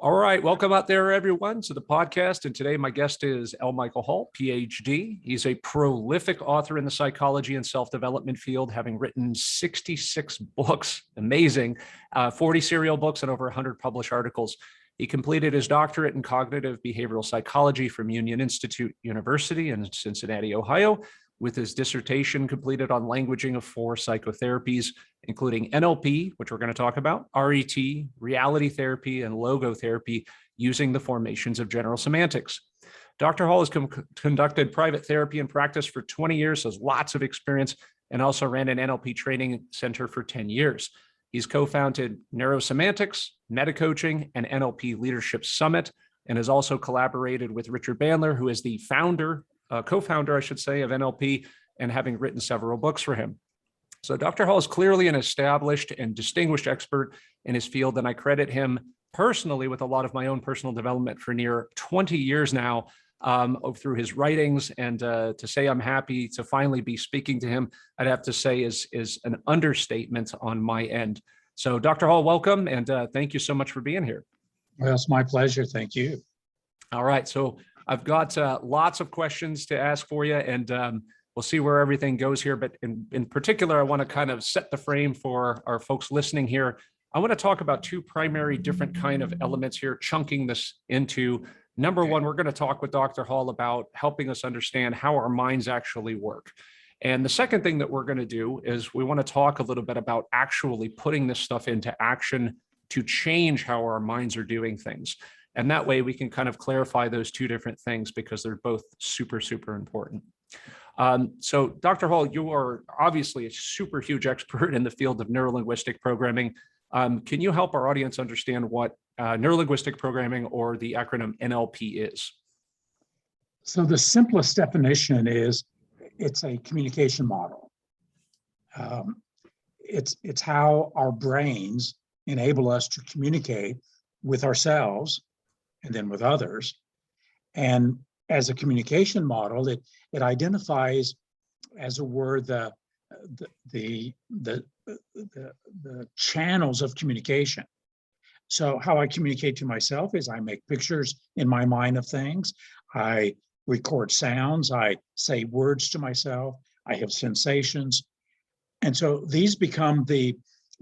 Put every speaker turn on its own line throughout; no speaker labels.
All right, welcome out there, everyone, to the podcast. And today, my guest is L. Michael Hall, Ph.D. He's a prolific author in the psychology and self-development field, having written 66 books, amazing, 40 serial books, and over 100 published articles. He completed his doctorate in cognitive behavioral psychology from Union Institute University in Cincinnati, Ohio, with his dissertation completed on languaging of 4 psychotherapies, including NLP, which we're going to talk about, RET, reality therapy, and logotherapy, using the formations of General Semantics. Dr. Hall has conducted private therapy and practice for 20 years, has lots of experience, and also ran an NLP training center for 10 years. He's co-founded Neuro-Semantics, Meta-Coaching, and NLP Leadership Summit, and has also collaborated with Richard Bandler, who is the co-founder, I should say, of NLP, and having written several books for him. So Dr. Hall is clearly an established and distinguished expert in his field, and I credit him personally with a lot of my own personal development for near 20 years now through his writings. And to say I'm happy to finally be speaking to him, I'd have to say is an understatement on my end. So Dr. Hall, welcome, and thank you so much for being here.
Well, it's my pleasure. Thank you.
All right, so I've got lots of questions to ask for you, and we'll see where everything goes here. But in particular, I want to kind of set the frame for our folks listening here. I want to talk about 2 primary different kind of elements here, chunking this into. Number one, we're going to talk with Dr. Hall about helping us understand how our minds actually work. And the second thing that we're going to do is we want to talk a little bit about actually putting this stuff into action to change how our minds are doing things. And that way we can kind of clarify those 2 different things because they're both super, super important. So Dr. Hall, you are obviously a super huge expert in the field of neurolinguistic programming. Can you help our audience understand what neurolinguistic programming, or the acronym NLP, is?
So the simplest definition is it's a communication model. It's how our brains enable us to communicate with ourselves and then with others. And as a communication model, it identifies, as it were, the channels of communication. So how I communicate to myself is I make pictures in my mind of things. I record sounds. I say words to myself. I have sensations. And so these become the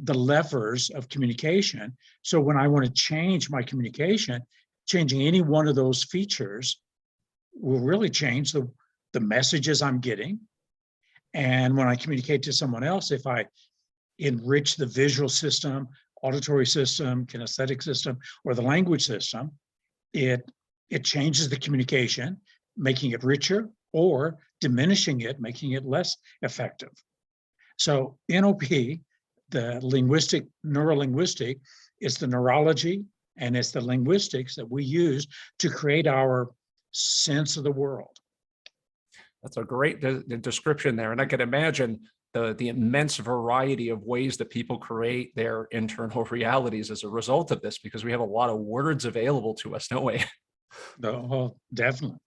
levers of communication. So when I want to change my communication, changing any one of those features will really change the messages I'm getting. And when I communicate to someone else, if I enrich the visual system, auditory system, kinesthetic system, or the language system, it changes the communication, making it richer, or diminishing it, making it less effective. So NLP, the neurolinguistic, is the neurology and it's the linguistics that we use to create our sense of the world.
That's a great description there. And I can imagine the immense variety of ways that people create their internal realities as a result of this, because we have a lot of words available to us, don't we?
Oh, definitely.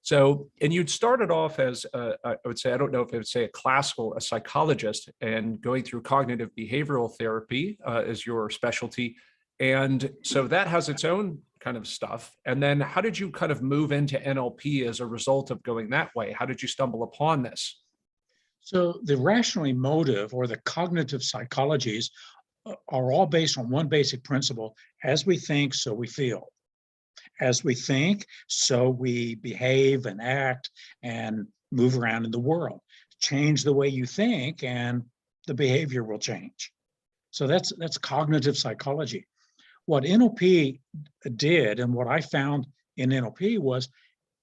So, and you'd started off as, I would say, I don't know if I would say a psychologist, and going through cognitive behavioral therapy as your specialty. And so that has its own kind of stuff. And then how did you kind of move into NLP as a result of going that way? How did you stumble upon this?
So the rational emotive, or the cognitive psychologies, are all based on one basic principle: as we think, so we feel. As we think, so we behave and act and move around in the world. Change the way you think and the behavior will change. So that's cognitive psychology. What NLP did, and what I found in NLP, was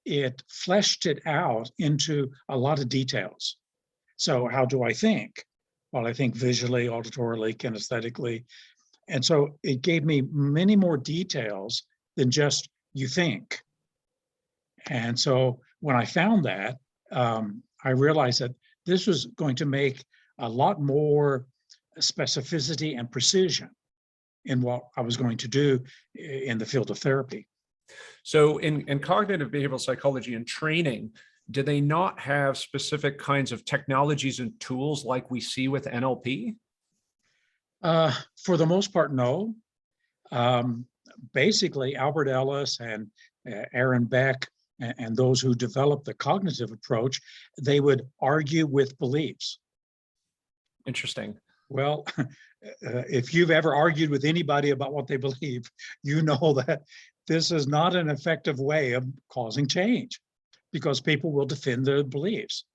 it fleshed it out into a lot of details. So how do I think? Well, I think visually, auditorily, kinesthetically. And so it gave me many more details than just you think. And so when I found that, I realized that this was going to make a lot more specificity and precision in what I was going to do in the field of therapy.
So in cognitive behavioral psychology and training, do they not have specific kinds of technologies and tools like we see with NLP?
For the most part, no. basically Albert Ellis and Aaron Beck and those who developed the cognitive approach, they would argue with beliefs.
Interesting.
Well, if you've ever argued with anybody about what they believe, you know that this is not an effective way of causing change, because people will defend their beliefs.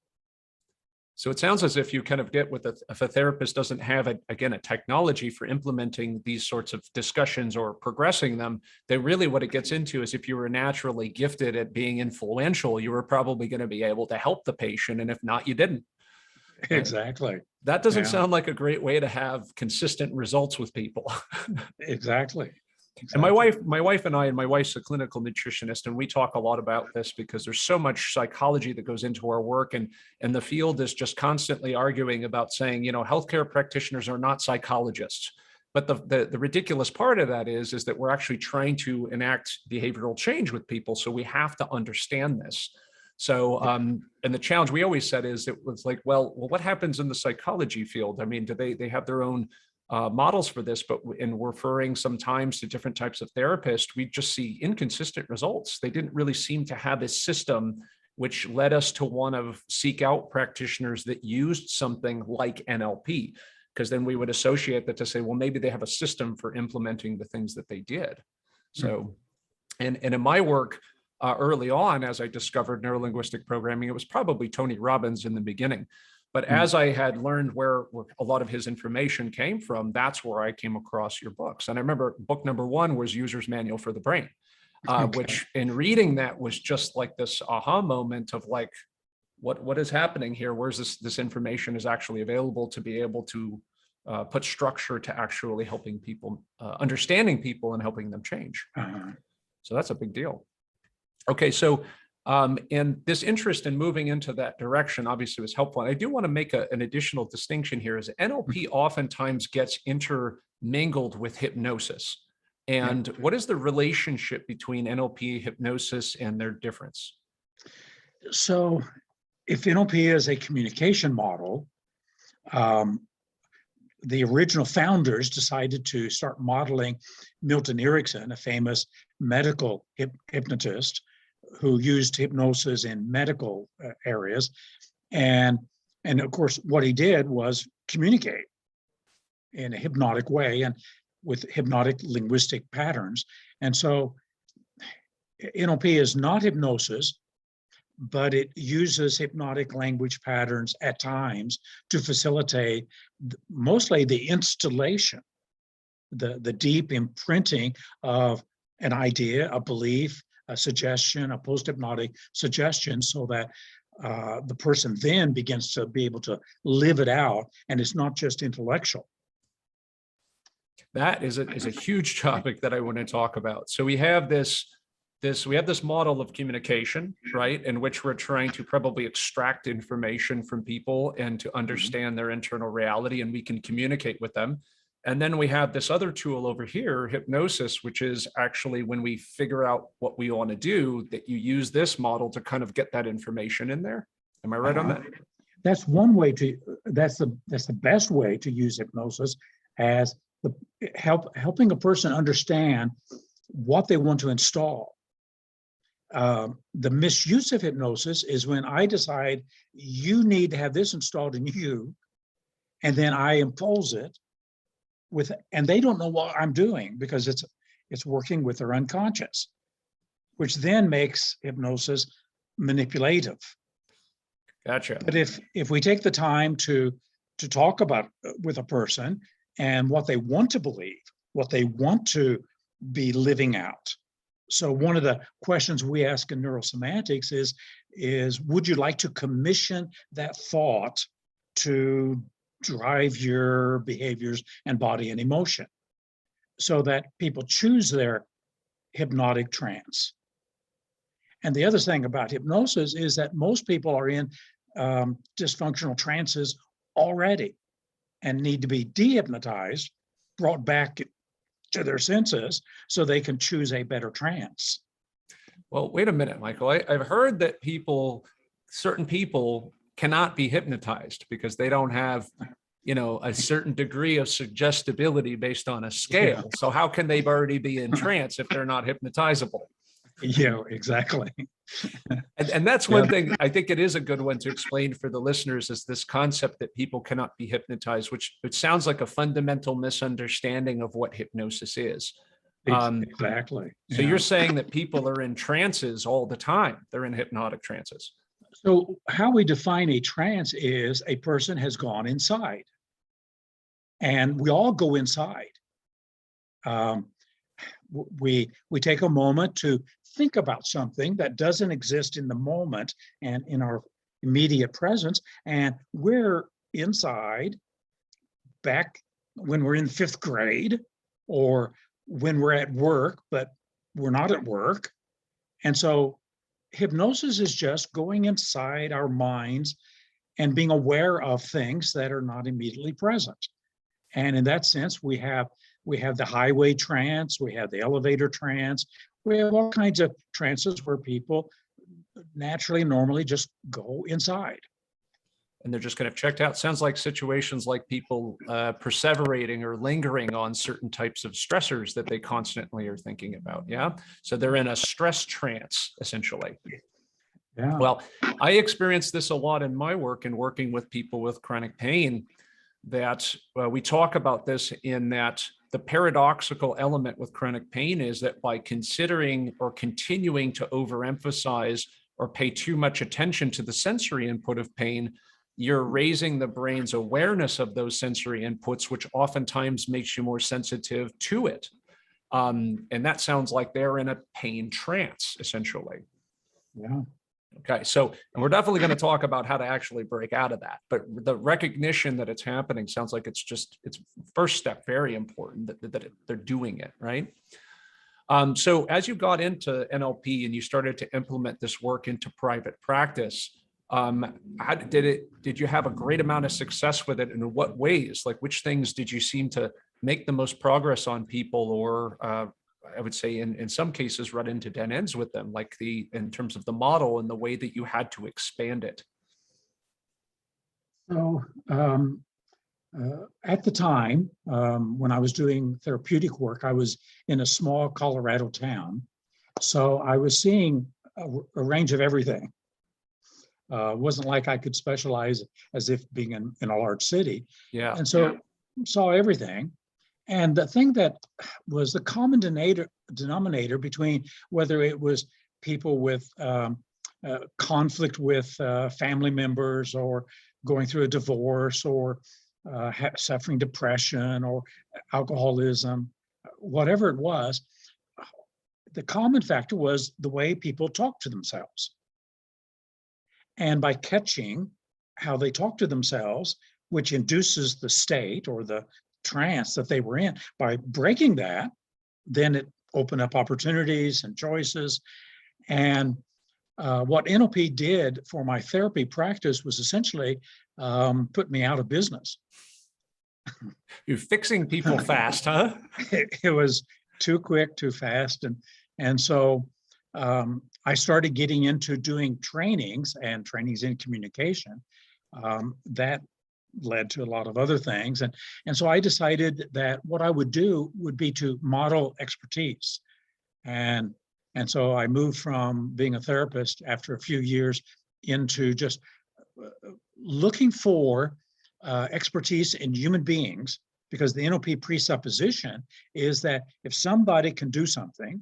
So it sounds as if you kind of get with if a therapist doesn't have, again, a technology for implementing these sorts of discussions or progressing them, then really what it gets into is if you were naturally gifted at being influential, you were probably going to be able to help the patient. And if not, you didn't.
Exactly.
That doesn't sound like a great way to have consistent results with people.
Exactly.
And my wife and I, and my wife's a clinical nutritionist, and we talk a lot about this because there's so much psychology that goes into our work, and the field is just constantly arguing about saying, healthcare practitioners are not psychologists. But the ridiculous part of that is that we're actually trying to enact behavioral change with people. So we have to understand this. So, and the challenge we always said is it was like, well, what happens in the psychology field? I mean, do they have their own models for this, but in referring sometimes to different types of therapists, we just see inconsistent results. They didn't really seem to have a system, which led us to want to seek out practitioners that used something like NLP, because then we would associate that to say, well, maybe they have a system for implementing the things that they did. So, and in my work early on, as I discovered neurolinguistic programming, it was probably Tony Robbins in the beginning. But as I had learned where a lot of his information came from, that's where I came across your books. And I remember book number 1 was User's Manual for the Brain, which in reading that was just like this aha moment of like, what is happening here? Where's this information is actually available to be able to put structure to actually helping people, understanding people and helping them change. So that's a big deal. Okay, so and this interest in moving into that direction obviously was helpful. And I do want to make an additional distinction here is NLP oftentimes gets intermingled with hypnosis. And what is the relationship between NLP, hypnosis, and their difference?
So if NLP is a communication model, the original founders decided to start modeling Milton Erickson, a famous medical hypnotist, who used hypnosis in medical areas. And of course, what he did was communicate in a hypnotic way and with hypnotic linguistic patterns. And so NLP is not hypnosis, but it uses hypnotic language patterns at times to facilitate mostly the installation, the deep imprinting of an idea, a belief, a suggestion, a post-hypnotic suggestion, so that the person then begins to be able to live it out, and it's not just intellectual.
That is a huge topic that I want to talk about. So we have this model of communication, right, in which we're trying to probably extract information from people and to understand their internal reality, and we can communicate with them. And then we have this other tool over here, hypnosis, which is actually when we figure out what we want to do, that you use this model to kind of get that information in there. Am I right on that?
That's one way to, that's the best way to use hypnosis, as helping a person understand what they want to install. The misuse of hypnosis is when I decide you need to have this installed in you, and then I impose it and they don't know what I'm doing because it's working with their unconscious, which then makes hypnosis manipulative.
Gotcha.
But if we take the time to talk about with a person and what they want to believe, what they want to be living out. So one of the questions we ask in Neuro-Semantics is would you like to commission that thought to drive your behaviors and body and emotion, so that people choose their hypnotic trance. And the other thing about hypnosis is that most people are in dysfunctional trances already and need to be dehypnotized, brought back to their senses so they can choose a better trance.
Well, wait a minute, Michael. I've heard that certain people cannot be hypnotized because they don't have a certain degree of suggestibility based on a scale. So how can they already be in trance if they're not hypnotizable?
Yeah, exactly.
And that's one thing I think it is a good one to explain for the listeners, is this concept that people cannot be hypnotized, which it sounds like a fundamental misunderstanding of what hypnosis is.
Exactly.
So you're saying that people are in trances all the time. They're in hypnotic trances.
So how we define a trance is a person has gone inside. And we all go inside. We take a moment to think about something that doesn't exist in the moment and in our immediate presence. And we're inside back when we're in 5th grade, or when we're at work, but we're not at work. And so hypnosis is just going inside our minds and being aware of things that are not immediately present. And in that sense, we have the highway trance, we have the elevator trance, we have all kinds of trances where people naturally, normally just go inside.
And they're just kind of checked out. Sounds like situations like people perseverating or lingering on certain types of stressors that they constantly are thinking about. Yeah. So they're in a stress trance, essentially.
Yeah.
Well, I experienced this a lot in my work and working with people with chronic pain, that we talk about this in that the paradoxical element with chronic pain is that by considering or continuing to overemphasize or pay too much attention to the sensory input of pain, you're raising the brain's awareness of those sensory inputs, which oftentimes makes you more sensitive to it. And that sounds like they're in a pain trance, essentially.
Yeah.
Okay, so, and we're definitely going to talk about how to actually break out of that, but the recognition that it's happening sounds like it's first step, very important that they're doing it, right? So as you got into NLP and you started to implement this work into private practice, did you have a great amount of success with it, and in what ways? Like, which things did you seem to make the most progress on people, or I would say in some cases run into dead ends with them, like in terms of the model and the way that you had to expand it?
So at the time, when I was doing therapeutic work, I was in a small Colorado town. So I was seeing a range of everything. It wasn't like I could specialize as if being in a large city.
Yeah.
And so saw everything. And the thing that was the common denominator between whether it was people with conflict with family members, or going through a divorce, or suffering depression or alcoholism, whatever it was, the common factor was the way people talk to themselves. And by catching how they talk to themselves, which induces the state or the trance that they were in, by breaking that, then it opened up opportunities and choices. And what NLP did for my therapy practice was essentially put me out of business.
You're fixing people fast, huh?
It was too quick, too fast. And so I started getting into doing trainings in communication. That led to a lot of other things. And so I decided that what I would do would be to model expertise. And so I moved from being a therapist after a few years into just looking for expertise in human beings, because the NLP presupposition is that if somebody can do something,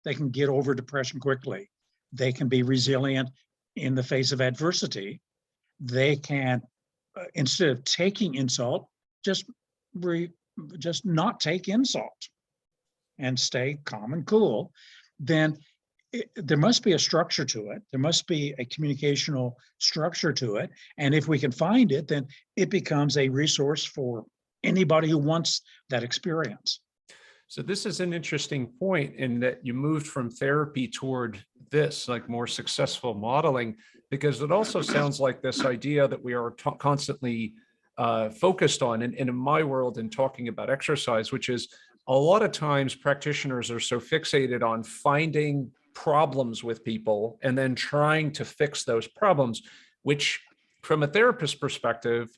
they can get over depression quickly. They can be resilient in the face of adversity. They can, instead of taking insult, just not take insult and stay calm and cool. Then there must be a structure to it. There must be a communicational structure to it. And if we can find it, then it becomes a resource for anybody who wants that experience.
So this is an interesting point, in that you moved from therapy toward this, like more successful modeling, because it also sounds like this idea that we are constantly focused on, and in my world, in talking about exercise, which is a lot of times practitioners are so fixated on finding problems with people and then trying to fix those problems, which from a therapist perspective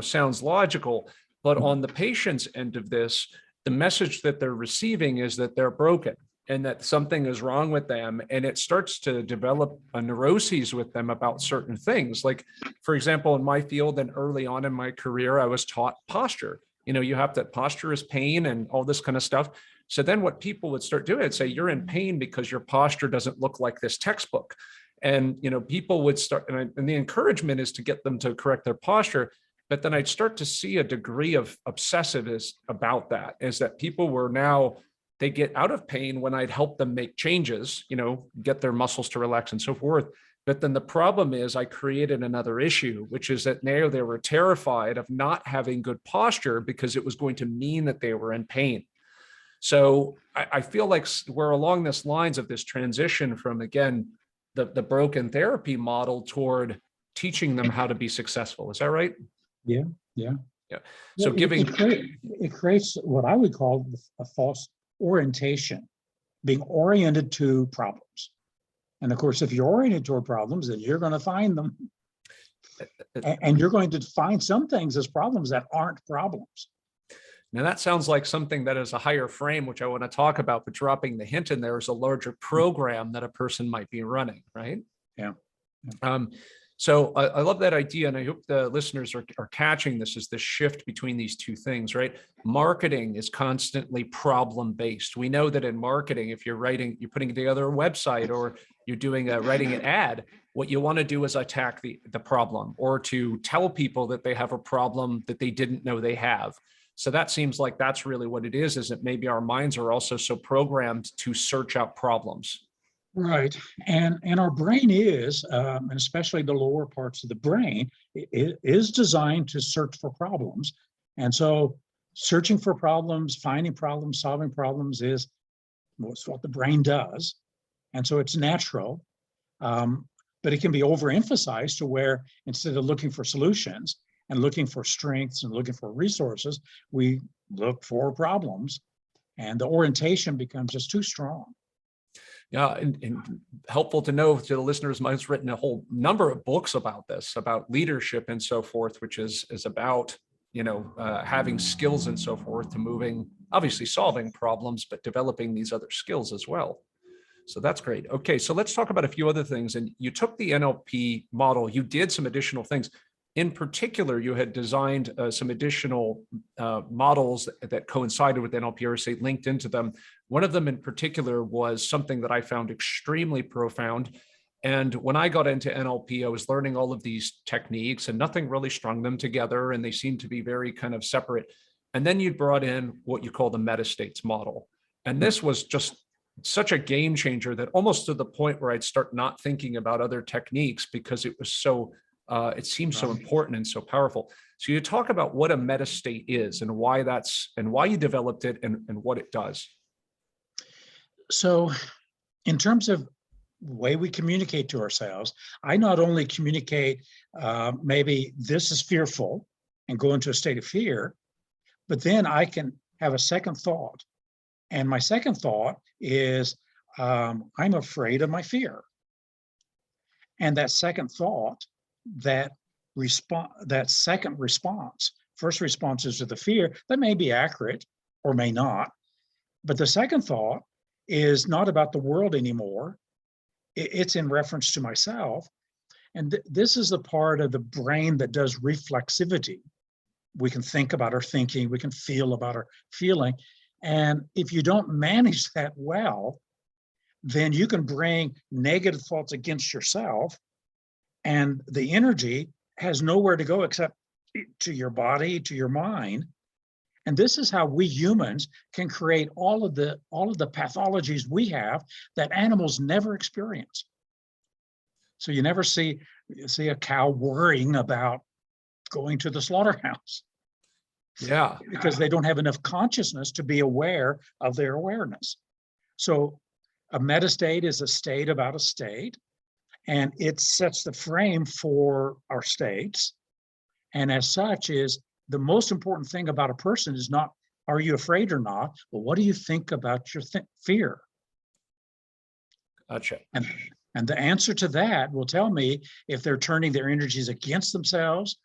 sounds logical, but on the patient's end of this, the message that they're receiving is that they're broken and that something is wrong with them. And it starts to develop a neuroses with them about certain things. Like, for example, in my field and early on in my career, I was taught posture. You have that posture is pain and all this kind of stuff. So then what people would start doing, say, you're in pain because your posture doesn't look like this textbook. And, people would start, and the encouragement is to get them to correct their posture. But then I'd start to see a degree of obsessiveness about that, is that people were now, they get out of pain when I'd help them make changes, get their muscles to relax and so forth. But then the problem is I created another issue, which is that now they were terrified of not having good posture because it was going to mean that they were in pain. So I feel like we're along this lines of this transition from, again, the broken therapy model toward teaching them how to be successful. Is that right?
Yeah.
So
it creates what I would call a false orientation, being oriented to problems. And of course, if you're oriented toward problems, then you're going to find them. And you're going to find some things as problems that aren't problems.
Now, that sounds like something that is a higher frame, which I want to talk about, but dropping the hint in there is a larger program that a person might be running, right?
Yeah.
So I love that idea, and I hope the listeners are catching this, is the shift between these two things, right? Marketing is constantly problem-based. We know that in marketing, if you're putting together a website or you're writing an ad, what you want to do is attack the problem, or to tell people that they have a problem that they didn't know they have. So that seems like that's really what it is that maybe our minds are also so programmed to search out problems.
Right. And our brain is, and especially the lower parts of the brain, it is designed to search for problems. And so searching for problems, finding problems, solving problems is what the brain does. And so it's natural, but it can be overemphasized to where instead of looking for solutions and looking for strengths and looking for resources, we look for problems, and the orientation becomes just too strong.
Yeah, and helpful to know to the listeners, Mike's written a whole number of books about this, about leadership and so forth, which is about, having skills and so forth to obviously solving problems, but developing these other skills as well. So that's great. Okay, so let's talk about a few other things. And you took the NLP model, you did some additional things. In particular, you had designed some additional models that coincided with NLP, or say linked into them. One of them in particular was something that I found extremely profound. And when I got into NLP, I was learning all of these techniques and nothing really strung them together. And they seemed to be very kind of separate. And then you brought in what you call the metastates model. And this was just such a game changer, that almost to the point where I'd start not thinking about other techniques because it was so it seems so important and so powerful. So you talk about what a metastate is and why you developed it and what it does.
So in terms of the way we communicate to ourselves, I not only communicate maybe this is fearful and go into a state of fear, but then I can have a second thought. And my second thought is I'm afraid of my fear. And that second thought, that second response, first response is to the fear, that may be accurate or may not, but the second thought is not about the world anymore. It's in reference to myself. And this is the part of the brain that does reflexivity. We can think about our thinking, we can feel about our feeling. And if you don't manage that well, then you can bring negative thoughts against yourself, and the energy has nowhere to go except to your body, to your mind. And this is how we humans can create all of the pathologies we have that animals never experience. So you never see a cow worrying about going to the slaughterhouse.
Yeah.
Because they don't have enough consciousness to be aware of their awareness. So a metastate is a state about a state, and it sets the frame for our states. And as such, is the most important thing about a person is not, are you afraid or not, but what do you think about your fear?
Gotcha.
And the answer to that will tell me if they're turning their energies against themselves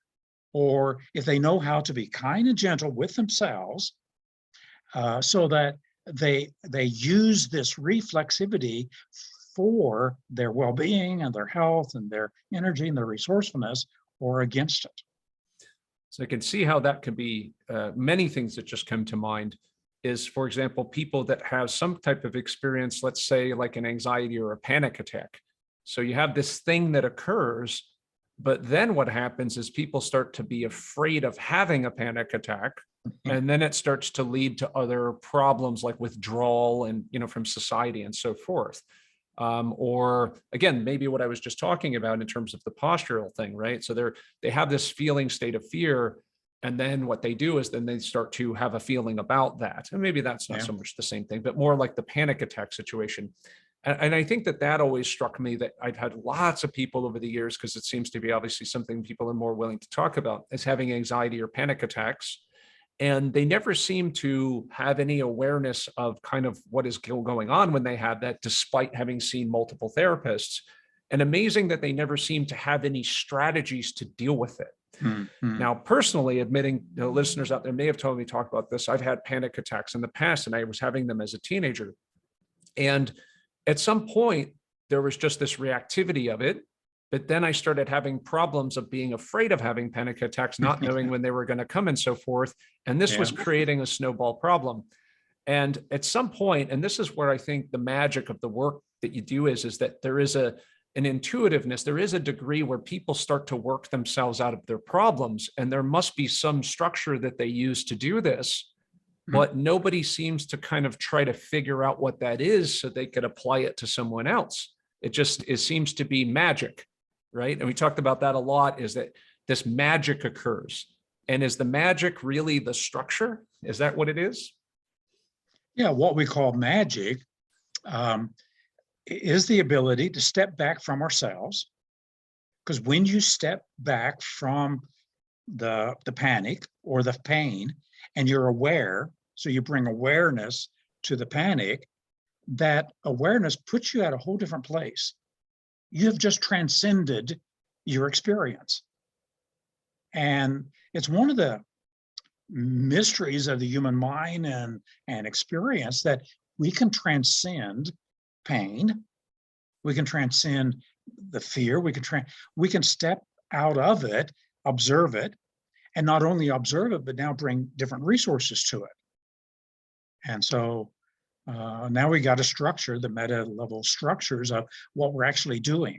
or if they know how to be kind and gentle with themselves, so that they use this reflexivity for their well-being and their health and their energy and their resourcefulness, or against it.
So I can see how that could be many things that just come to mind is, for example, people that have some type of experience, let's say like an anxiety or a panic attack. So you have this thing that occurs, but then what happens is people start to be afraid of having a panic attack. And then it starts to lead to other problems like withdrawal and, from society and so forth. Or again, maybe what I was just talking about in terms of the postural thing, right? So they have this feeling state of fear. And then what they do is then they start to have a feeling about that. And maybe that's not so much the same thing, but more like the panic attack situation. And I think that always struck me, that I've had lots of people over the years, because it seems to be obviously something people are more willing to talk about, is having anxiety or panic attacks. And they never seem to have any awareness of kind of what is going on when they have that, despite having seen multiple therapists. And amazing that they never seem to have any strategies to deal with it. Mm-hmm. Now, personally, admitting, listeners out there may have told me talk about this. I've had panic attacks in the past, and I was having them as a teenager. And at some point, there was just this reactivity of it. But then I started having problems of being afraid of having panic attacks, not knowing when they were going to come and so forth. And this was creating a snowball problem. And at some point, and this is where I think the magic of the work that you do is that there is an intuitiveness, there is a degree where people start to work themselves out of their problems. And there must be some structure that they use to do this, but nobody seems to kind of try to figure out what that is so they could apply it to someone else. It seems to be magic. Right. And we talked about that a lot, is that this magic occurs. And is the magic really the structure? Is that what it is?
Yeah, what we call magic is the ability to step back from ourselves. Because when you step back from the panic or the pain, and you're aware, so you bring awareness to the panic, that awareness puts you at a whole different place. You have just transcended your experience. And it's one of the mysteries of the human mind and experience, that we can transcend pain, we can transcend the fear, we can step out of it, observe it, and not only observe it, but now bring different resources to it. And so now we got to structure the meta level structures of what we're actually doing.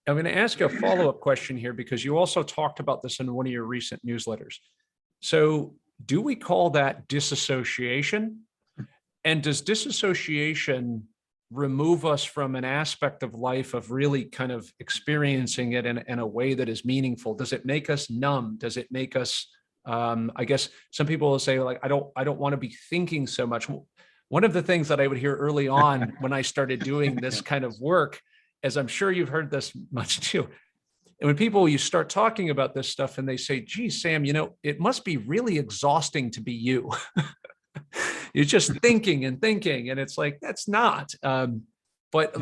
I'm going to ask you a follow-up question here, because you also talked about this in one of your recent newsletters. So do we call that disassociation? And does disassociation remove us from an aspect of life of really kind of experiencing it in a way that is meaningful? Does it make us numb? Does it make us I guess some people will say, like, I don't want to be thinking so much. One of the things that I would hear early on when I started doing this kind of work, as I'm sure you've heard this much too, and when you start talking about this stuff and they say, geez, Sam, it must be really exhausting to be you. You're just thinking and thinking. And it's like, that's not. But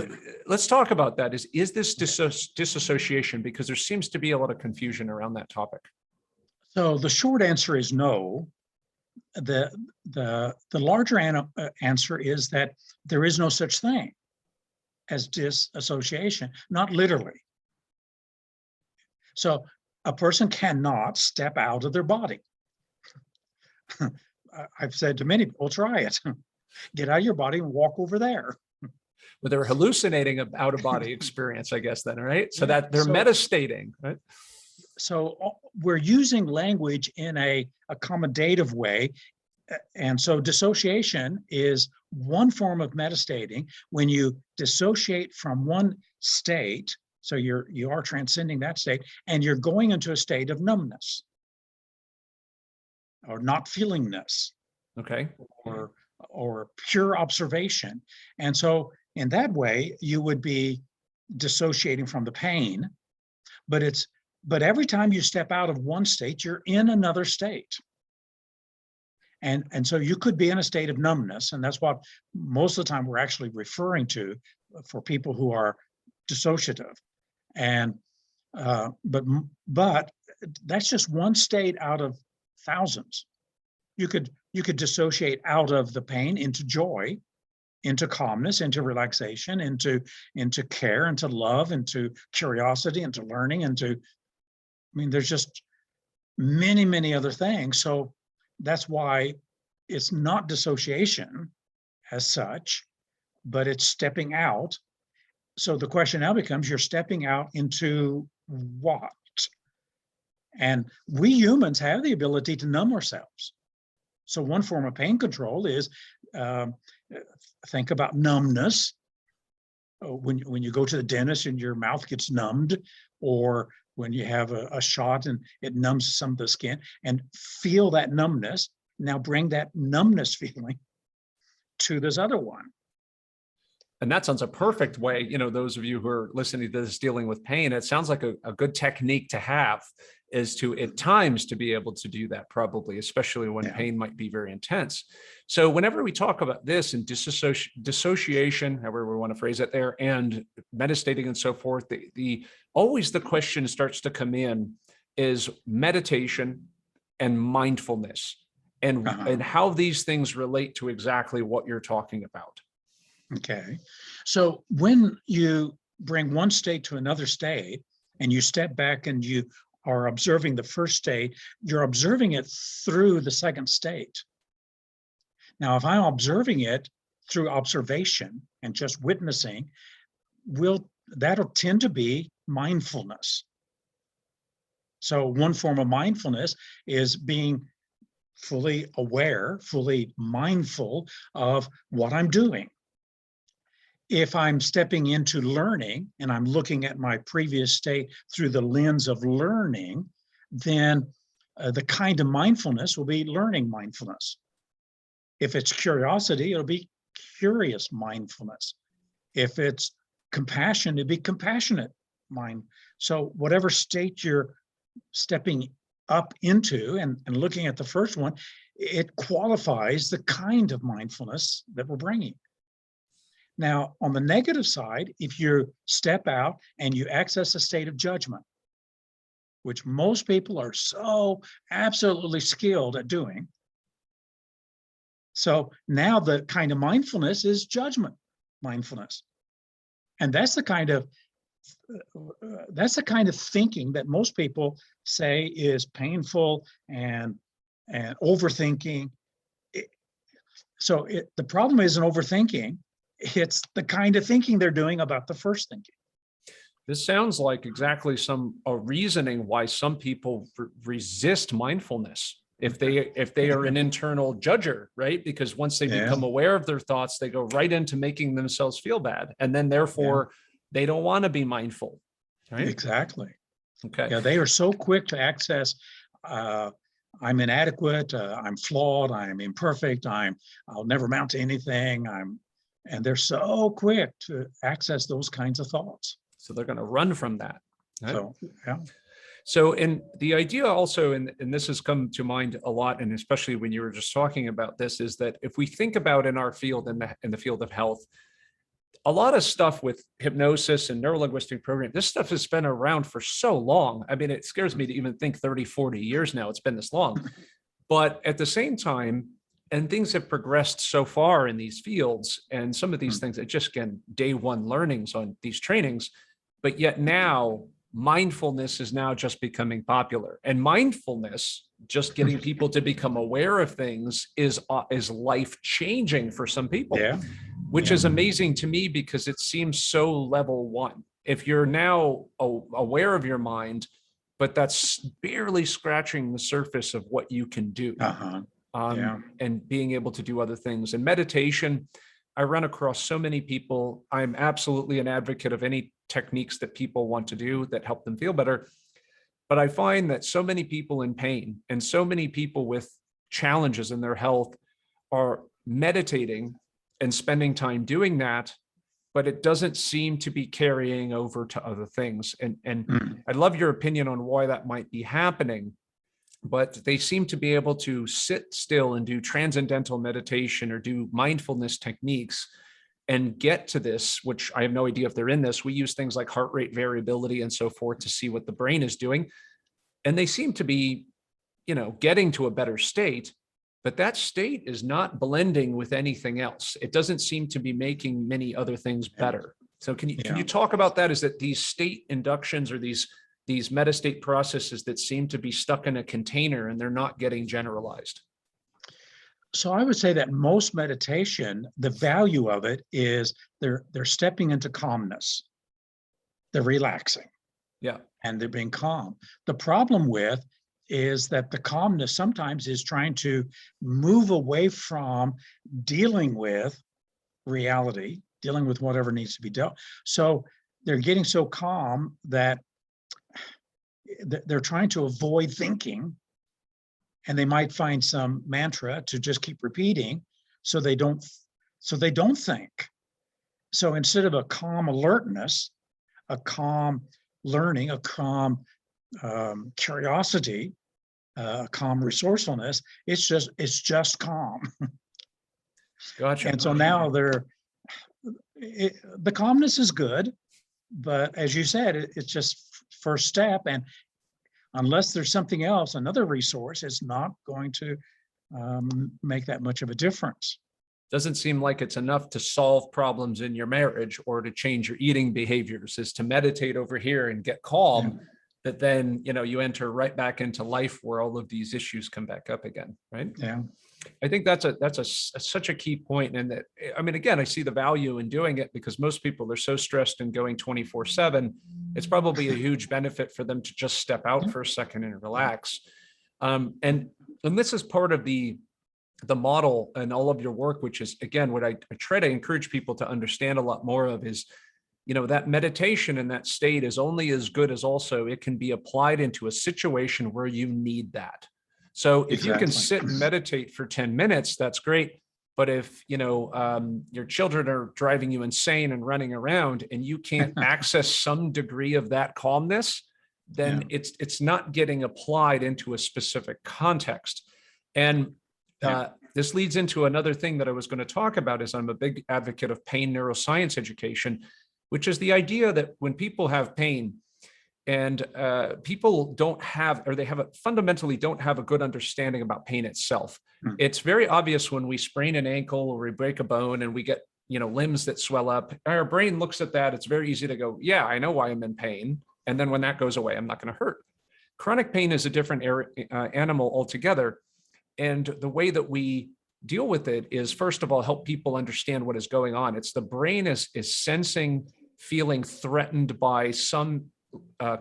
let's talk about that. Is this disassociation? Because there seems to be a lot of confusion around that topic.
So the short answer is no. The larger answer is that there is no such thing as disassociation, not literally. So a person cannot step out of their body. I've said to many people, try it. Get out of your body and walk over there.
But they're hallucinating an out-of-body experience, I guess, then, right? So that they're metastating, right?
So we're using language in a accommodative way. And so dissociation is one form of metastating. When you dissociate from one state, so you are transcending that state, and you're going into a state of numbness or not feelingness.
Okay.
Or pure observation. And so in that way, you would be dissociating from the pain, but every time you step out of one state, you're in another state. And so you could be in a state of numbness, and that's what most of the time we're actually referring to for people who are dissociative. And but that's just one state out of thousands. You could dissociate out of the pain into joy, into calmness, into relaxation, into care, into love, into curiosity, into learning, there's just many, many other things. So that's why it's not dissociation as such, but it's stepping out. So the question now becomes, you're stepping out into what? And we humans have the ability to numb ourselves. So one form of pain control is, think about numbness. When you go to the dentist and your mouth gets numbed, or when you have a shot and it numbs some of the skin, and feel that numbness. Now bring that numbness feeling to this other one.
And that sounds a perfect way, those of you who are listening to this dealing with pain, it sounds like a good technique to have, is to at times to be able to do that, probably, especially when pain might be very intense. So whenever we talk about this and dissociation, however we want to phrase it there, and meditating and so forth, always the question starts to come in is meditation and mindfulness, and how these things relate to exactly what you're talking about.
Okay. So when you bring one state to another state and you step back and you are observing the first state, you're observing it through the second state. Now, if I'm observing it through observation and just witnessing, that'll tend to be mindfulness. So one form of mindfulness is being fully aware, fully mindful of what I'm doing. If I'm stepping into learning and I'm looking at my previous state through the lens of learning, then the kind of mindfulness will be learning mindfulness. If it's curiosity, it'll be curious mindfulness. If it's compassion, it'll be compassionate mind. So whatever state you're stepping up into and looking at the first one, it qualifies the kind of mindfulness that we're bringing. Now, on the negative side, if you step out and you access a state of judgment, which most people are so absolutely skilled at doing, so now the kind of mindfulness is judgment mindfulness. And that's the kind of thinking that most people say is painful and overthinking. The problem isn't overthinking. It's the kind of thinking they're doing about the first thinking.
This sounds like exactly a reasoning why some people resist mindfulness if they are an internal judger, right? Because once they become aware of their thoughts, they go right into making themselves feel bad, and then therefore they don't want to be mindful. Right?
Exactly.
Okay.
Yeah, they are so quick to access. I'm inadequate. I'm flawed. I'm imperfect. I'll never amount to anything. And they're so quick to access those kinds of thoughts.
So they're going to run from that. Right?
So, yeah.
So, and the idea also, and this has come to mind a lot, and especially when you were just talking about this, is that if we think about in our field, in the field of health, a lot of stuff with hypnosis and neuro-linguistic programming, this stuff has been around for so long. I mean, it scares me to even think 30, 40 years now it's been this long. But at the same time, and things have progressed so far in these fields, and some of these things that just get day one learnings on these trainings, but yet now mindfulness is now just becoming popular. And mindfulness, just getting people to become aware of things, is life-changing for some people, which is amazing to me because it seems so level one. If you're now aware of your mind, but that's barely scratching the surface of what you can do. And being able to do other things. And meditation, I run across so many people. I'm absolutely an advocate of any techniques that people want to do that help them feel better. But I find that so many people in pain and so many people with challenges in their health are meditating and spending time doing that, but it doesn't seem to be carrying over to other things. And I'd love your opinion on why that might be happening. But they seem to be able to sit still and do transcendental meditation or do mindfulness techniques and get to this, which I have no idea if they're in this. We use things like heart rate variability and so forth to see what the brain is doing. and they seem to be, getting to a better state, but that state is not blending with anything else. It doesn't seem to be making many other things better. So can you talk about that? Is that these state inductions or these meta state processes that seem to be stuck in a container and they're not getting generalized?
So I would say that most meditation, the value of it is they're stepping into calmness. They're relaxing.
Yeah.
And they're being calm. The problem with is that the calmness sometimes is trying to move away from dealing with reality, dealing with whatever needs to be dealt. So they're getting so calm that they're trying to avoid thinking, and they might find some mantra to just keep repeating so they don't think. So instead of a calm alertness, a calm learning, a calm curiosity, calm resourcefulness, it's just calm.
Gotcha.
And so now the calmness is good, but as you said, it's just first step. And unless there's something else, another resource, it's not going to make that much of a difference.
Doesn't seem like it's enough to solve problems in your marriage or to change your eating behaviors, is to meditate over here and get calm. That then, you enter right back into life where all of these issues come back up again, right?
Yeah.
I think that's such a key point. And that, again, I see the value in doing it because most people are so stressed and going 24/7. It's probably a huge benefit for them to just step out for a second and relax. And this is part of the model and all of your work, which is, again, what I try to encourage people to understand a lot more of is, that meditation in that state is only as good as also it can be applied into a situation where you need that. So if you can sit and meditate for 10 minutes, that's great. But if, your children are driving you insane and running around and you can't access some degree of that calmness, then it's not getting applied into a specific context. And this leads into another thing that I was going to talk about is I'm a big advocate of pain neuroscience education, which is the idea that when people have pain and people don't have, or they fundamentally don't have a good understanding about pain itself. It's very obvious when we sprain an ankle or we break a bone and we get, limbs that swell up. Our brain looks at that. It's very easy to go, yeah, I know why I'm in pain. And then when that goes away, I'm not going to hurt. Chronic pain is a different animal altogether. And the way that we deal with it is, first of all, help people understand what is going on. It's the brain is sensing, feeling threatened by some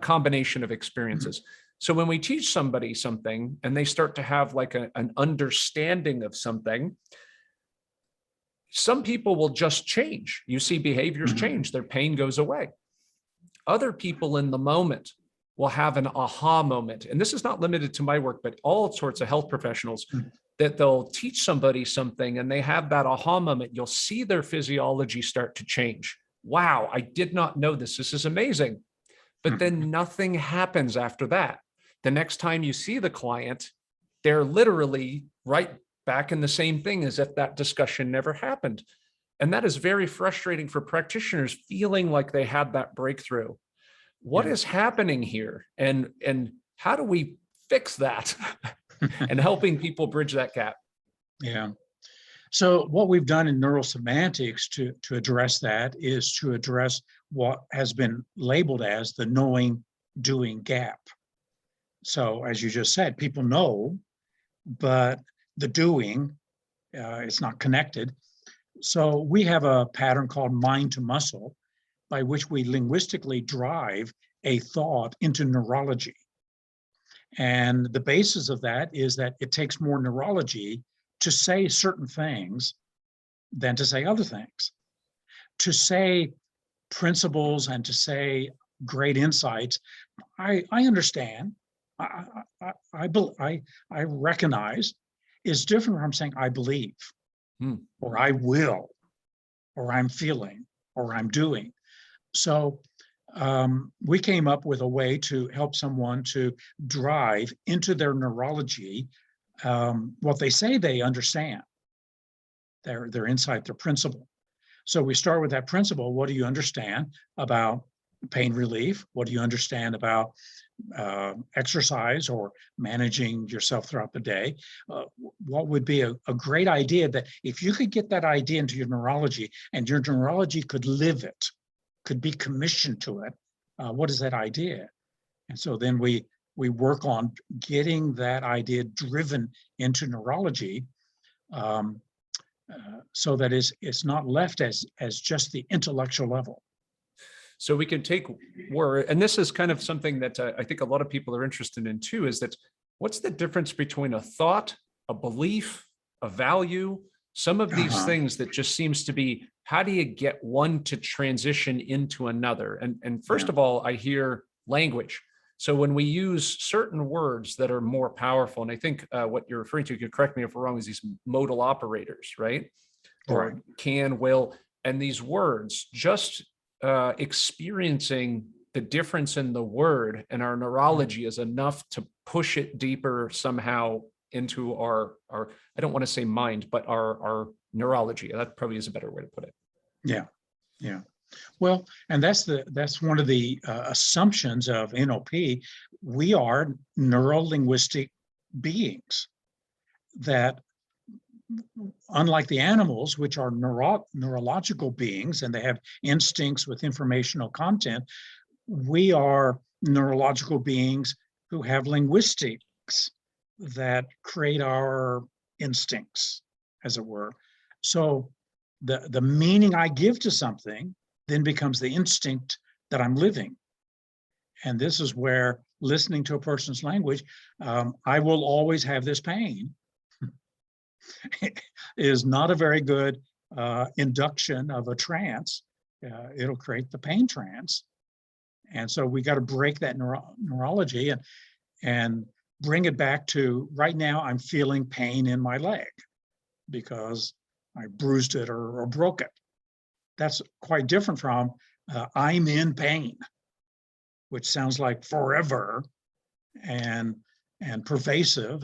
combination of experiences. So when we teach somebody something and they start to have like an understanding of something, some people will just change. You see behaviors change, their pain goes away. Other people in the moment will have an aha moment. And this is not limited to my work, but all sorts of health professionals that they'll teach somebody something and they have that aha moment. You'll see their physiology start to change. Wow, I did not know this. This is amazing. But then nothing happens after that. The next time you see the client, they're literally right back in the same thing as if that discussion never happened. And that is very frustrating for practitioners feeling like they had that breakthrough. What is happening here? And how do we fix that? And helping people bridge that gap.
Yeah. So what we've done in Neuro-Semantics to address that is to address what has been labeled as the knowing-doing gap. So as you just said, people know, but the doing is not connected. So we have a pattern called mind to muscle, by which we linguistically drive a thought into neurology. And the basis of that is that it takes more neurology to say certain things than to say other things. To say principles and to say great insights, I understand, I recognize, is different from saying I believe, or I will, or I'm feeling, or I'm doing. So we came up with a way to help someone to drive into their neurology what they say they understand, their insight, their principle. So we start with that principle. What do you understand about pain relief? What do you understand about exercise or managing yourself throughout the day? What would be a great idea that if you could get that idea into your neurology and your neurology could live it, could be commissioned to it, what is that idea? And so then we work on getting that idea driven into neurology, so that it's not left as just the intellectual level.
So we can take word, and this is kind of something that I think a lot of people are interested in too, is that what's the difference between a thought, a belief, a value, some of these things that just seems to be, how do you get one to transition into another? And first of all, I hear language. So when we use certain words that are more powerful, and I think what you're referring to, you could correct me if I'm wrong, is these modal operators, right? Or can, will, and these words, just experiencing the difference in the word and our neurology is enough to push it deeper somehow into our I don't want to say mind, but our neurology. That probably is a better way to put it.
Yeah. Well, and that's one of the assumptions of NLP. We are neuro-linguistic beings that, unlike the animals, which are neurological beings and they have instincts with informational content, we are neurological beings who have linguistics that create our instincts, as it were. So the meaning I give to something then becomes the instinct that I'm living. And this is where listening to a person's language, I will always have this pain, is not a very good induction of a trance. It'll create the pain trance. And so we got to break that neurology and bring it back to, right now I'm feeling pain in my leg because I bruised it or broke it. That's quite different from I'm in pain, which sounds like forever and pervasive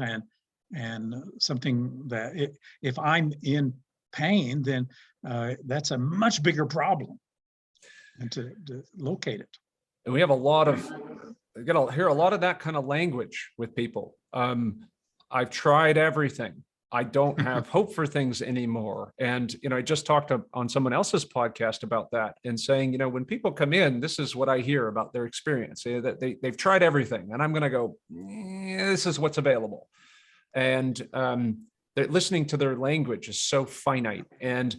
and something that if I'm in pain, then that's a much bigger problem, and to locate it.
And we have we got to hear a lot of that kind of language with people. I've tried everything. I don't have hope for things anymore. And, I just talked on someone else's podcast about that and saying, when people come in, this is what I hear about their experience, that they've tried everything. And I'm going to go, this is what's available. And they're listening to their language is so finite. And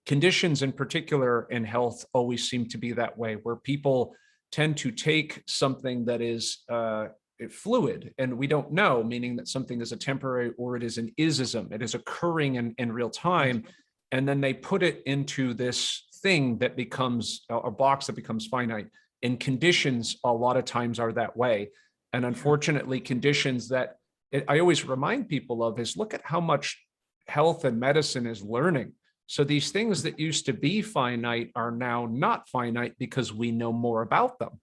conditions in particular in health always seem to be that way, where people tend to take something that is fluid and we don't know, meaning that something is a temporary or it is an isism, it is occurring in real time, and then they put it into this thing that becomes a box that becomes finite. And conditions a lot of times are that way. And unfortunately, conditions that I always remind people of is, look at how much health and medicine is learning. So these things that used to be finite are now not finite because we know more about them.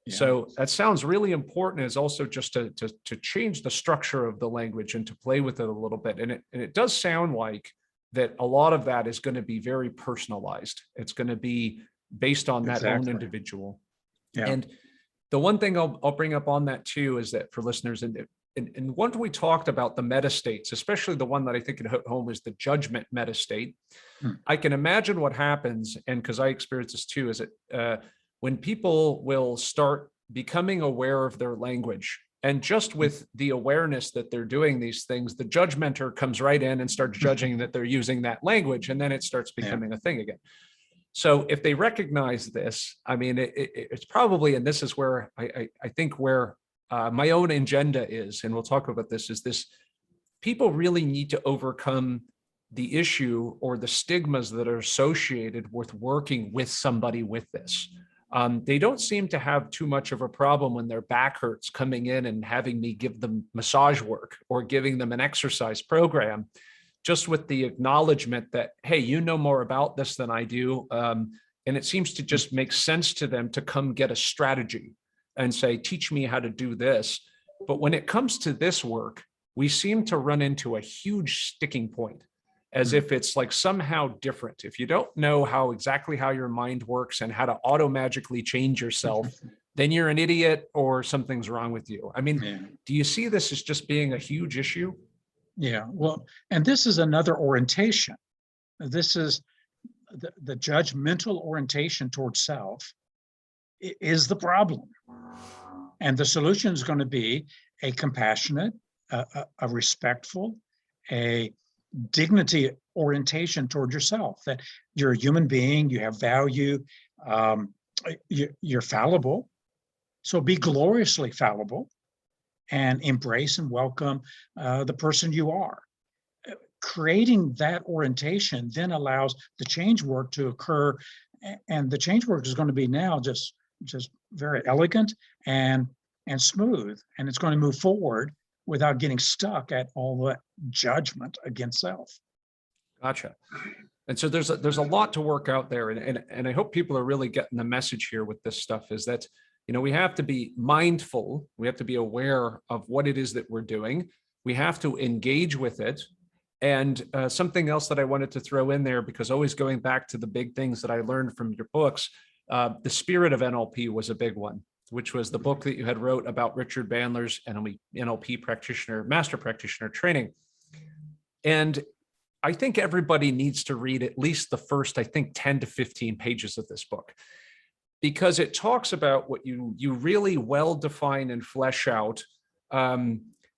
Yeah. So that sounds really important, is also just to change the structure of the language and to play with it a little bit. And it does sound like that a lot of that is going to be very personalized. It's going to be based on that own individual. Yeah. And the one thing I'll bring up on that too is that for listeners, and once we talked about the meta states, especially the one that I think it hit home is the judgment meta state. I can imagine what happens, and because I experience this too, is that when people will start becoming aware of their language, and just with the awareness that they're doing these things, the judgmenter comes right in and starts judging that they're using that language, and then it starts becoming a thing again. So if they recognize this, I mean, it's probably, and this is where I think where my own agenda is, and we'll talk about this, is this: people really need to overcome the issue or the stigmas that are associated with working with somebody with this. They don't seem to have too much of a problem when their back hurts coming in and having me give them massage work or giving them an exercise program, just with the acknowledgement that, hey, you know more about this than I do. And it seems to just make sense to them to come get a strategy and say, teach me how to do this. But when it comes to this work, we seem to run into a huge sticking point. as if it's like somehow different. If you don't know exactly how your mind works and how to auto-magically change yourself, then you're an idiot or something's wrong with you. I mean, do you see this as just being a huge issue?
Yeah, well, and this is another orientation. This is the judgmental orientation towards self is the problem. And the solution is going to be a compassionate, a respectful, a dignity orientation toward yourself, that you're a human being, you have value, you're fallible. So be gloriously fallible and embrace and welcome the person you are. Creating that orientation then allows the change work to occur. And the change work is going to be now just very elegant and smooth. And it's going to move forward without getting stuck at all the judgment against self.
Gotcha. And so there's a lot to work out there. And I hope people are really getting the message here with this stuff, is that, you know, we have to be mindful. We have to be aware of what it is that we're doing. We have to engage with it. And something else that I wanted to throw in there, because always going back to the big things that I learned from your books, the spirit of NLP was a big one, which was the book that you had wrote about Richard Bandler's NLP practitioner, master practitioner training. And I think everybody needs to read at least the first, 10 to 15 pages of this book, because it talks about what you really well define and flesh out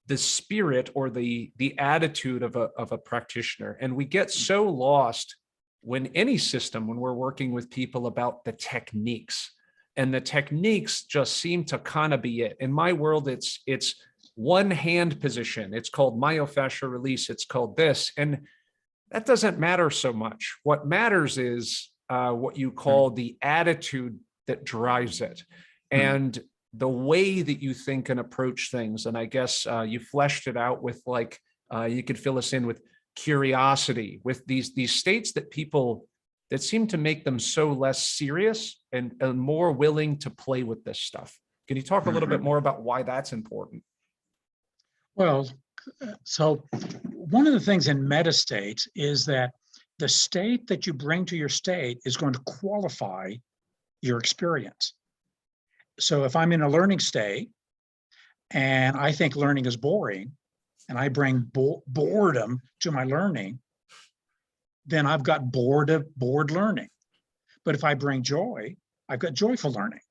the spirit or the attitude of a practitioner. And we get so lost when we're working with people about the techniques, and the techniques just seem to kind of be it. In my world, it's one hand position. It's called myofascial release. It's called this. And that doesn't matter so much. What matters is what you call the attitude that drives it. And the way that you think and approach things. And I guess you fleshed it out with, like, you could fill us in with curiosity, with these states that seem to make them so less serious and more willing to play with this stuff. Can you talk a little bit more about why that's important?
Well, so one of the things in meta states is that the state that you bring to your state is going to qualify your experience. So if I'm in a learning state and I think learning is boring, and I bring boredom to my learning, then I've got bored learning. But if I bring joy, I've got joyful learning.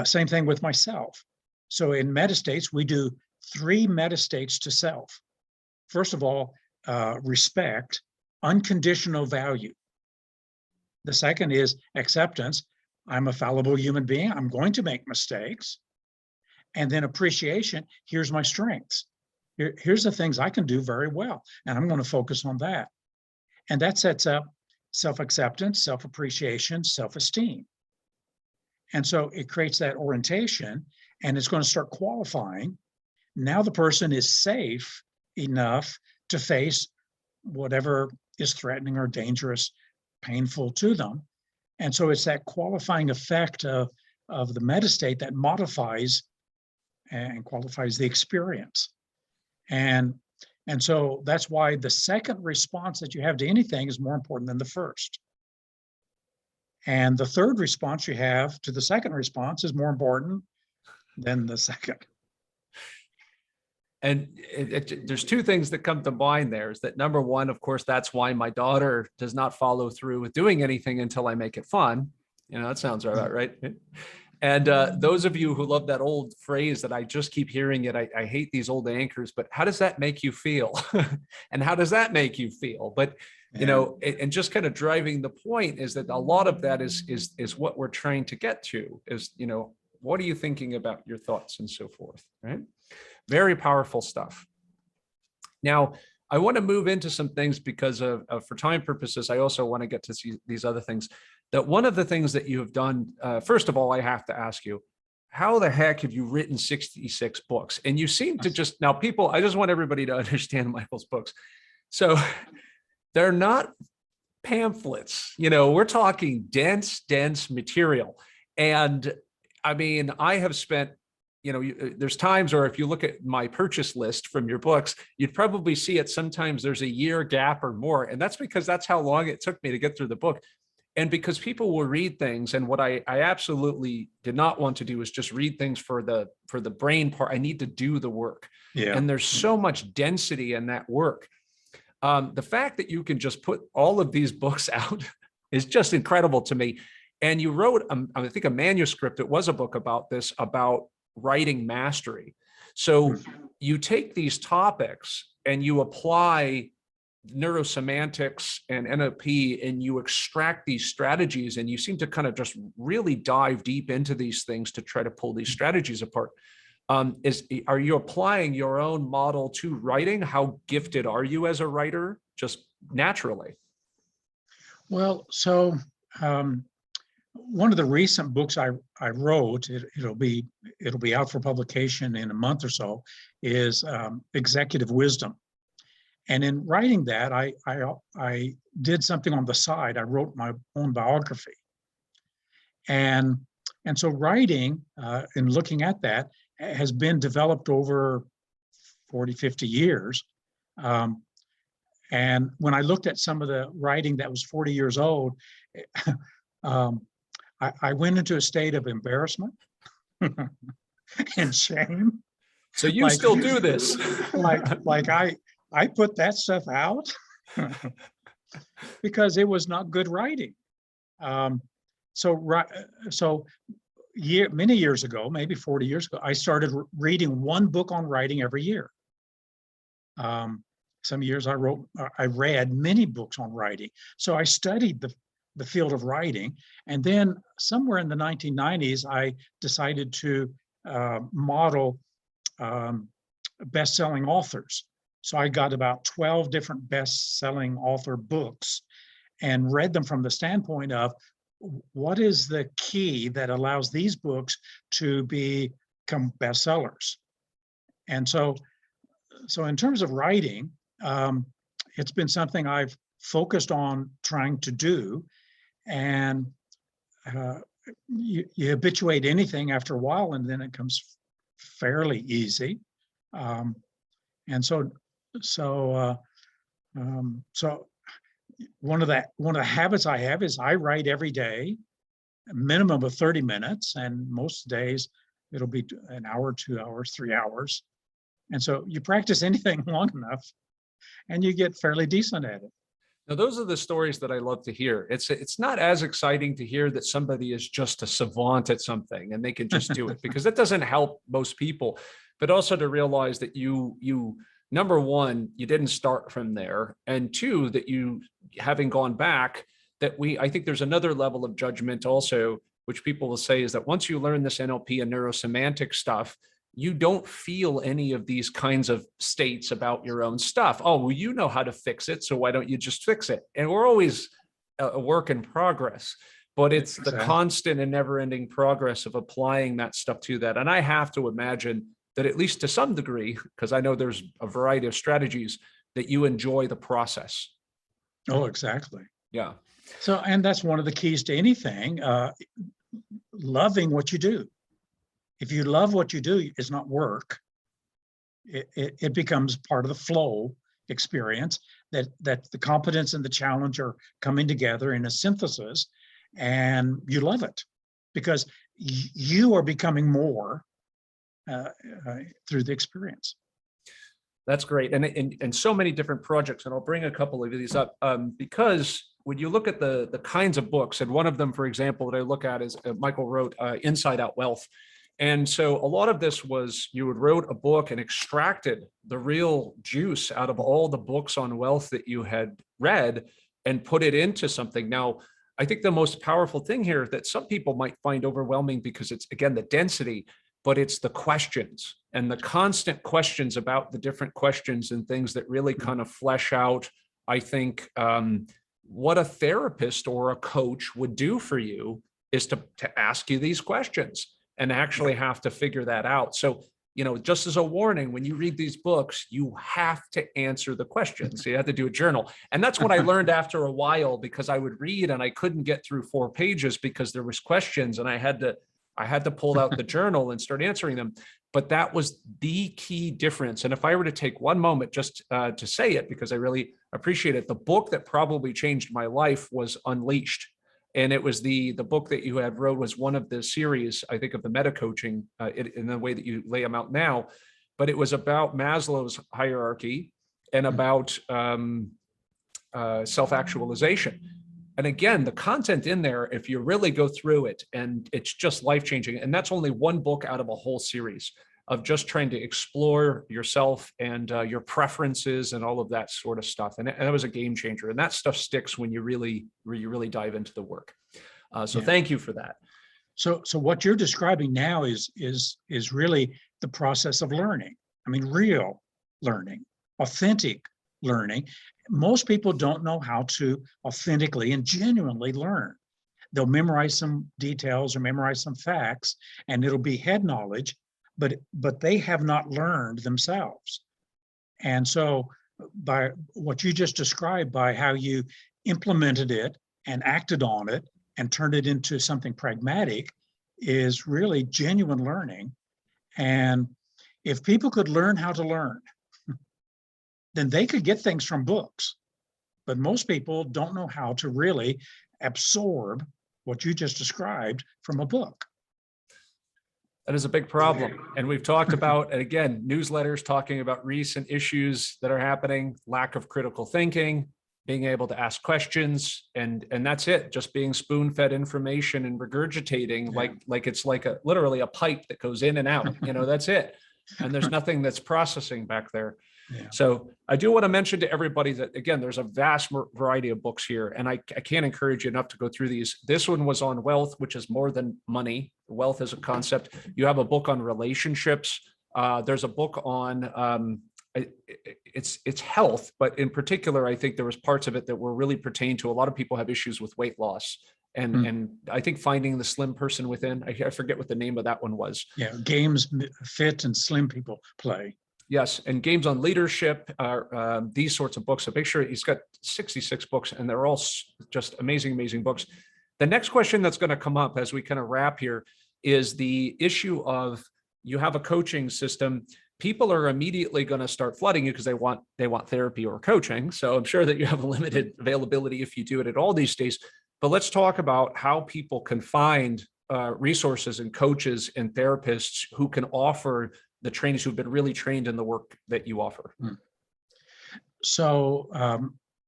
Same thing with myself. So in meta states, we do 3 meta states to self. First of all, respect, unconditional value. The second is acceptance. I'm a fallible human being. I'm going to make mistakes. And then appreciation. Here's my strengths. Here's the things I can do very well. And I'm going to focus on that. And that sets up self-acceptance, self-appreciation, self-esteem. And so it creates that orientation, and it's going to start qualifying. Now the person is safe enough to face whatever is threatening or dangerous, painful to them. And so it's that qualifying effect of the meta state that modifies and qualifies the experience. And so that's why the second response that you have to anything is more important than the first. And the third response you have to the second response is more important than the second.
And there's 2 things that come to mind there. Is that, number one, of course, that's why my daughter does not follow through with doing anything until I make it fun. You know, that sounds right? And those of you who love that old phrase that I just keep hearing it, I hate these old anchors, but how does that make you feel? And how does that make you feel? But, you know, and just kind of driving the point is that a lot of that is what we're trying to get to is, you know, what are you thinking about your thoughts and so forth, right? Very powerful stuff. Now, I want to move into some things because for time purposes, I also want to get to see these other things. That one of the things that you have done, first of all, I have to ask you, how the heck have you written 66 books? And you seem to just, now people, I just want everybody to understand Michael's books. So they're not pamphlets, you know, we're talking dense material. And I mean, I have spent there's times, or if you look at my purchase list from your books, you'd probably see it. Sometimes there's a year gap or more. And that's because that's how long it took me to get through the book. And because people will read things, and what I absolutely did not want to do is just read things for the brain part. I need to do the work.
Yeah.
And there's so much density in that work. The fact that you can just put all of these books out is just incredible to me. And you wrote, I think, a manuscript. It was a book about this, about writing mastery. So you take these topics and you apply Neuro-Semantics and NLP, and you extract these strategies, and you seem to kind of just really dive deep into these things to try to pull these strategies apart. Are you applying your own model to writing? How gifted are you as a writer, just naturally?
Well, so one of the recent books I wrote, it'll be out for publication in a month or so, is Executive Wisdom. And in writing that, I did something on the side. I wrote my own biography. And so writing and looking at that has been developed over 40, 50 years. And when I looked at some of the writing that was 40 years old, I went into a state of embarrassment and shame.
So you still do this?
like I put that stuff out because it was not good writing. Many years ago, maybe 40 years ago, I started reading one book on writing every year. Some years I read many books on writing. So I studied the field of writing. And then somewhere in the 1990s, I decided to model best-selling authors. So I got about 12 different best-selling author books and read them from the standpoint of what is the key that allows these books to become bestsellers. And so in terms of writing, it's been something I've focused on trying to do. And you habituate anything after a while, and then it comes fairly easy. And so one of the habits I have is I write every day, a minimum of 30 minutes, and most days it'll be an hour, 2 hours, 3 hours. And so you practice anything long enough and you get fairly decent at it.
Now, those are the stories that I love to hear. It's not as exciting to hear that somebody is just a savant at something and they can just do it, because that doesn't help most people. But also to realize that you number one, you didn't start from there, and two, that you, having gone back, that I think there's another level of judgment also, which people will say is that once you learn this NLP and neurosemantic stuff, you don't feel any of these kinds of states about your own stuff. Oh, well, you know how to fix it, so why don't you just fix it? And we're always a work in progress, but it's the constant and never-ending progress of applying that stuff to that. And I have to imagine that, at least to some degree, because I know there's a variety of strategies, that you enjoy the process.
Oh, exactly.
Yeah.
So, and that's one of the keys to anything, loving what you do. If you love what you do, it's not work. It becomes part of the flow experience, that the competence and the challenge are coming together in a synthesis, and you love it because you are becoming more through the experience.
That's great. And so many different projects, and I'll bring a couple of these up because when you look at the kinds of books, and one of them, for example, that I look at is Michael wrote Inside Out Wealth. And so a lot of this was, you had wrote a book and extracted the real juice out of all the books on wealth that you had read and put it into something. Now, I think the most powerful thing here that some people might find overwhelming, because it's, again, the density, but it's the questions and the constant questions about the different questions and things that really kind of flesh out, I think, what a therapist or a coach would do for you is to ask you these questions and actually have to figure that out. So, just as a warning, when you read these books, you have to answer the questions. So you have to do a journal. And that's what I learned after a while, because I would read and I couldn't get through 4 pages because there was questions, and I had to I had to pull out the journal and start answering them. But that was the key difference. And if I were to take one moment just to say it, because I really appreciate it, the book that probably changed my life was Unleashed. And it was the book that you had wrote was one of the series, I think, of the meta coaching in the way that you lay them out now. But it was about Maslow's hierarchy and about self-actualization. And again, the content in there, if you really go through it, and it's just life-changing. And that's only one book out of a whole series of just trying to explore yourself and your preferences and all of that sort of stuff. And that was a game changer. And that stuff sticks when you really dive into the work. So thank you for that.
So what you're describing now is really the process of learning. I mean, real learning, authentic learning. Most people don't know how to authentically and genuinely learn. They'll memorize some details or memorize some facts, and it'll be head knowledge, but they have not learned themselves. And so by what you just described, by how you implemented it and acted on it and turned it into something pragmatic, is really genuine learning. And if people could learn how to learn, then they could get things from books. But most people don't know how to really absorb what you just described from a book.
That is a big problem. And we've talked about, and again, newsletters talking about recent issues that are happening, lack of critical thinking, being able to ask questions, and that's it, just being spoon-fed information and regurgitating like it's like literally a pipe that goes in and out, that's it. And there's nothing that's processing back there. Yeah. So I do want to mention to everybody that, again, there's a vast variety of books here, and I can't encourage you enough to go through these. This one was on wealth, which is more than money. Wealth is a concept. You have a book on relationships. There's a book on it's health, but in particular, I think there was parts of it that were really pertain to a lot of people have issues with weight loss. And I think finding the slim person within, I forget what the name of that one was.
Yeah, games fit and slim people play.
Yes, and games on leadership, these sorts of books. So make sure he's got 66 books, and they're all just amazing, amazing books. The next question that's going to come up as we kind of wrap here is the issue of you have a coaching system. People are immediately going to start flooding you because they want therapy or coaching. So I'm sure that you have a limited availability if you do it at all these days. But let's talk about how people can find resources and coaches and therapists who can offer the trainees who've been really trained in the work that you offer.
So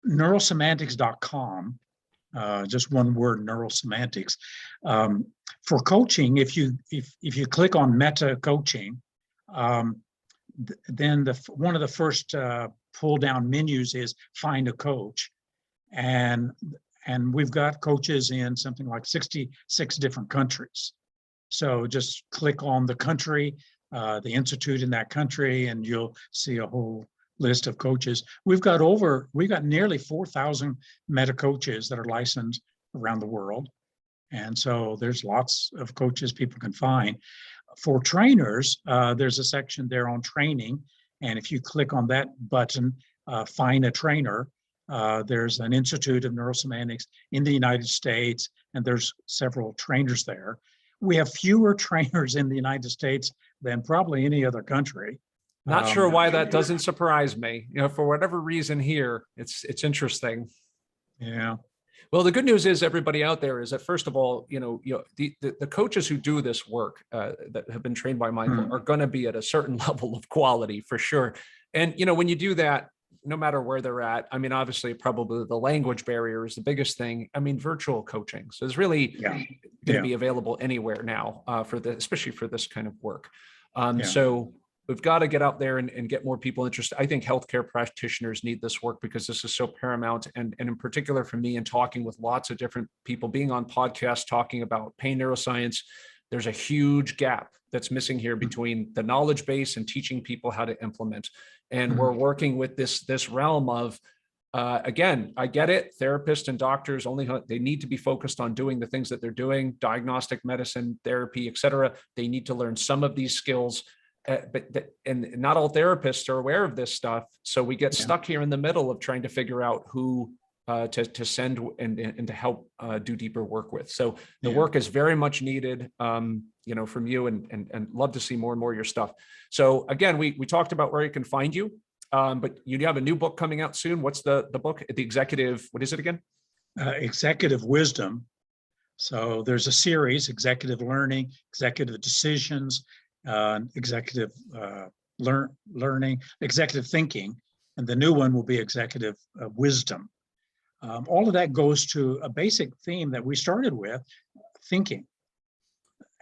Neuro-Semantics.com, just one word, Neuro-Semantics. For coaching, if you click on meta coaching, then one of the first pull down menus is find a coach. And we've got coaches in something like 66 different countries. So just click on the country, the institute in that country, and you'll see a whole list of coaches. We've got nearly 4,000 meta coaches that are licensed around the world. And so there's lots of coaches people can find. For trainers, there's a section there on training. And if you click on that button, find a trainer, there's an Institute of Neuro-Semantics in the United States, and there's several trainers there. We have fewer trainers in the United States than probably any other country.
Not sure why that doesn't surprise me. For whatever reason here, it's interesting.
Yeah.
Well, the good news is everybody out there is that, first of all, the coaches who do this work that have been trained by Mindful are going to be at a certain level of quality for sure. And, when you do that, no matter where they're at, I mean, obviously, probably the language barrier is the biggest thing. I mean, virtual coaching. So it's really going to be available anywhere now especially for this kind of work. So we've got to get out there and get more people interested. I think healthcare practitioners need this work because this is so paramount. And in particular for me, and talking with lots of different people, being on podcasts, talking about pain neuroscience, there's a huge gap that's missing here between the knowledge base and teaching people how to implement. And we're working with this realm of, again, I get it. Therapists and doctors they need to be focused on doing the things that they're doing, diagnostic medicine, therapy, et cetera. They need to learn some of these skills. And not all therapists are aware of this stuff. So we get stuck here in the middle of trying to figure out who to send and to help do deeper work with. So the
Yeah.
work is very much needed, from you, and love to see more and more of your stuff. So again, we talked about where you can find you, but you have a new book coming out soon. What's the book? The Executive, what is it again?
Executive Wisdom. So there's a series: executive learning, executive decisions, executive learning, executive thinking, and the new one will be executive wisdom. All of that goes to a basic theme that we started with, thinking,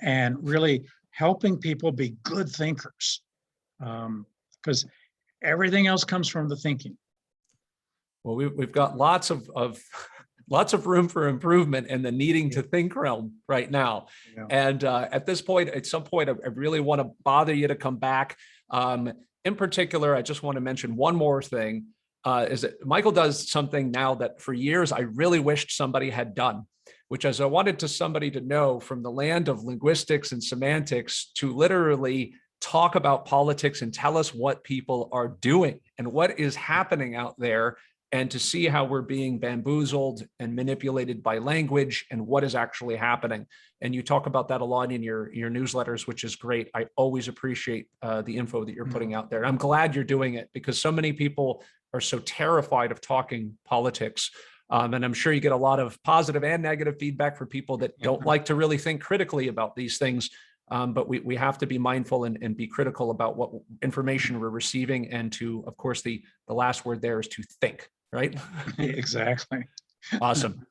and really helping people be good thinkers, because everything else comes from the thinking.
Well, we've got lots of lots of room for improvement in the needing to think realm right now.
Yeah.
And at some point, I really want to bother you to come back. In particular, I just want to mention one more thing, is that Michael does something now that for years I really wished somebody had done, which is I wanted somebody to know from the land of linguistics and semantics to literally talk about politics and tell us what people are doing and what is happening out there, and to see how we're being bamboozled and manipulated by language and what is actually happening. And you talk about that a lot in your newsletters, which is great. I always appreciate the info that you're putting out there. I'm glad you're doing it, because so many people are so terrified of talking politics. And I'm sure you get a lot of positive and negative feedback from people that don't like to really think critically about these things. But we have to be mindful and be critical about what information we're receiving. And to, of course, the last word there is to think, right?
Exactly.
Awesome.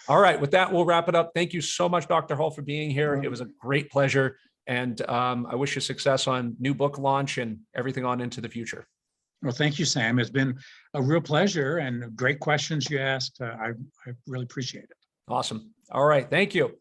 All right. With that, we'll wrap it up. Thank you so much, Dr. Hall, for being here. It was a great pleasure. And I wish you success on new book launch and everything on into the future.
Well, thank you, Sam. It's been a real pleasure, and great questions you asked. I really appreciate it.
Awesome. All right. Thank you.